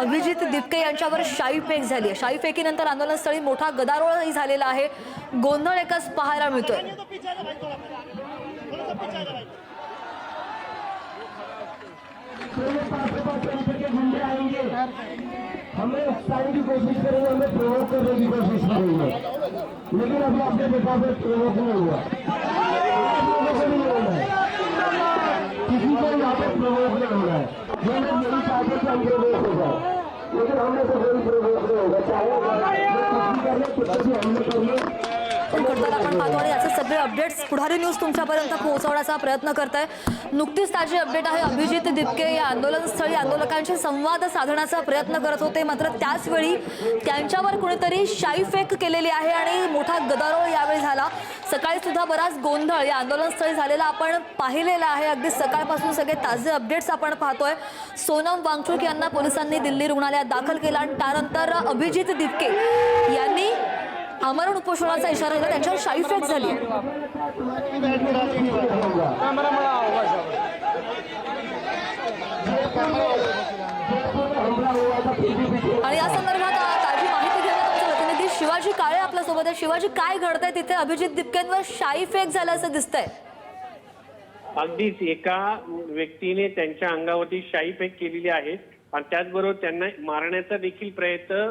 अभिजित दिपके यांच्यावर शाई फेक झाली आहे। शाई फेकीनंतर आंदोलनस्थळी मोठा गदारोळही झालेला आहे। गोंधळ एकच पाहायला मिळतोय। हमें उकसाने की कोशिश करेंगे, हमें प्रवोक करने की कोशिश करेंगे, लेकिन अभी आपके मुकाबले प्रवोक नहीं हुआ, किसी को यहाँ पे प्रवोक नहीं हो रहा है। ये लोग यही चाहते कि हम प्रवोक हो जाए, लेकिन हमने तो कोई प्रवोक नहीं होगा, चाहे कुछ भी हमने कर लिया। आपण पाहतो आणि याचे सगळे अपडेट्स पुढारी न्यूज तुमच्यापर्यंत पोहोचवण्याचा प्रयत्न करत आहे। नुकतीच ताजी अपडेट आहे, अभिजित दिपके या आंदोलनस्थळी आंदोलकांशी संवाद साधण्याचा प्रयत्न करत होते, मात्र त्याच वेळी त्यांच्यावर कुणीतरी शाई फेक केलेली आहे आणि मोठा गदारोळ यावेळी झाला। सकाळी सुद्धा बराच गोंधळ या आंदोलनस्थळी झालेला आपण पाहिलेला आहे। अगदी सकाळपासून सगळे ताजे अपडेट्स आपण पाहतोय। सोनम वांगचुक यांना पोलिसांनी दिल्ली रुग्णालयात दाखल केलं आणि त्यानंतर अभिजित दिपके यांनी आमरण उपोषणाचा इशारा दिला, त्यांच्यावर शाई फेक झाली आणि या संदर्भात ताजी माहिती घेऊन आमचे प्रतिनिधी शिवाजी काळे आपल्या सोबत आहे। शिवाजी, काय घडतंय तिथे? अभिजित दिपकेंवर शाई फेक झालं असं दिसतंय। अगदीच एका व्यक्तीने त्यांच्या अंगावरती शाई फेक केलेली आहे आणि त्याचबरोबर त्यांना मारण्याचा देखील प्रयत्न,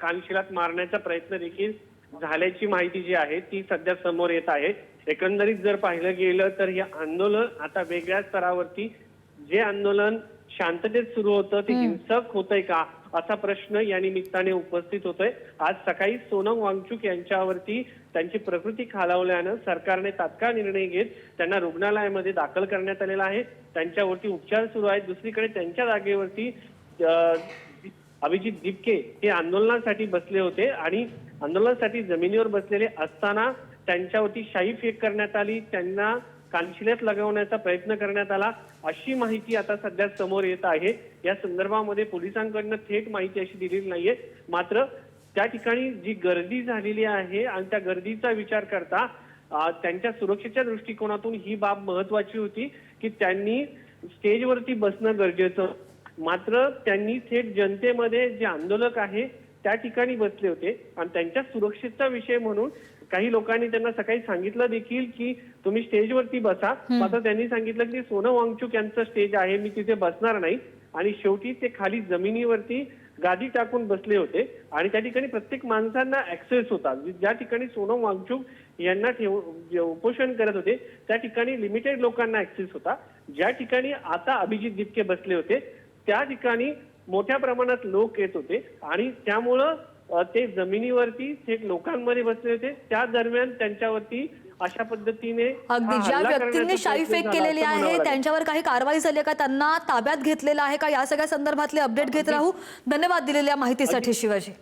कानशिलात मारण्याचा प्रयत्न देखील झाल्याची माहिती जी आहे ती सध्या समोर येत आहे। एकंदरीत जर पाहिलं गेलं तर हे आंदोलन आता वेगळ्या स्तरावरती, जे आंदोलन शांततेत सुरू होतं ते हिंसक होतंय का असा प्रश्न या निमित्ताने उपस्थित होतोय। आज सकाळी सोनम वांगचुक यांच्यावरती त्यांची प्रकृती खालावल्यानं सरकारने तात्काळ निर्णय घेत त्यांना रुग्णालयामध्ये दाखल करण्यात आलेला आहे। त्यांच्यावरती उपचार सुरू आहेत। दुसरीकडे त्यांच्या जागेवरती अभिजित दिपके हे आंदोलनासाठी बसले होते आणि आंदोलनासाठी जमिनीवर बसलेले असताना त्यांच्यावरती शाई फेक करण्यात आली, त्यांना कानशिलात लगवण्याचा प्रयत्न करण्यात आला अशी माहिती आता सध्या समोर येत आहे। या संदर्भामध्ये पोलिसांकडून थेट माहिती अशी दिलेली नाहीये, मात्र त्या ठिकाणी जी गर्दी झालेली आहे आणि त्या गर्दीचा विचार करता त्यांच्या सुरक्षेच्या दृष्टिकोनातून ही बाब महत्वाची होती की त्यांनी स्टेजवरती बसणं गरजेचं, मात्र त्यांनी थेट जनतेमध्ये जे आंदोलक आहे त्या ठिकाणी बसले होते आणि त्यांच्या सुरक्षेचा विषय म्हणून काही लोकांनी त्यांना सकाळी सांगितलं देखील की तुम्ही स्टेजवरती बसा, मात्र त्यांनी सांगितलं की सोनम वांगचुक यांचं स्टेज आहे, मी तिथे बसणार नाही आणि शेवटी ते खाली जमिनीवरती गादी टाकून बसले होते आणि त्या ठिकाणी प्रत्येक माणसांना ऍक्सेस होता। ज्या ठिकाणी सोनम वांगचुक यांना उपोषण करत होते त्या ठिकाणी लिमिटेड लोकांना ऍक्सेस होता। ज्या ठिकाणी आता अभिजित दिपके बसले होते त्या ठिकाणी मोठ्या प्रमाणात लोक येत होते आणि त्यामुळं ते जमिनीवरती थेट लोकांमध्ये बसले होते। त्या दरम्यान त्यांच्यावरती अशा पद्धतीने अगदी ज्या व्यक्तींनी शाई फेक केलेली आहे त्यांच्यावर काही कारवाई झाली का, त्यांना ताब्यात घेतलेलं आहे का, या सगळ्या संदर्भातले अपडेट घेत राहू। धन्यवाद दिलेल्या माहितीसाठी शिवाजी।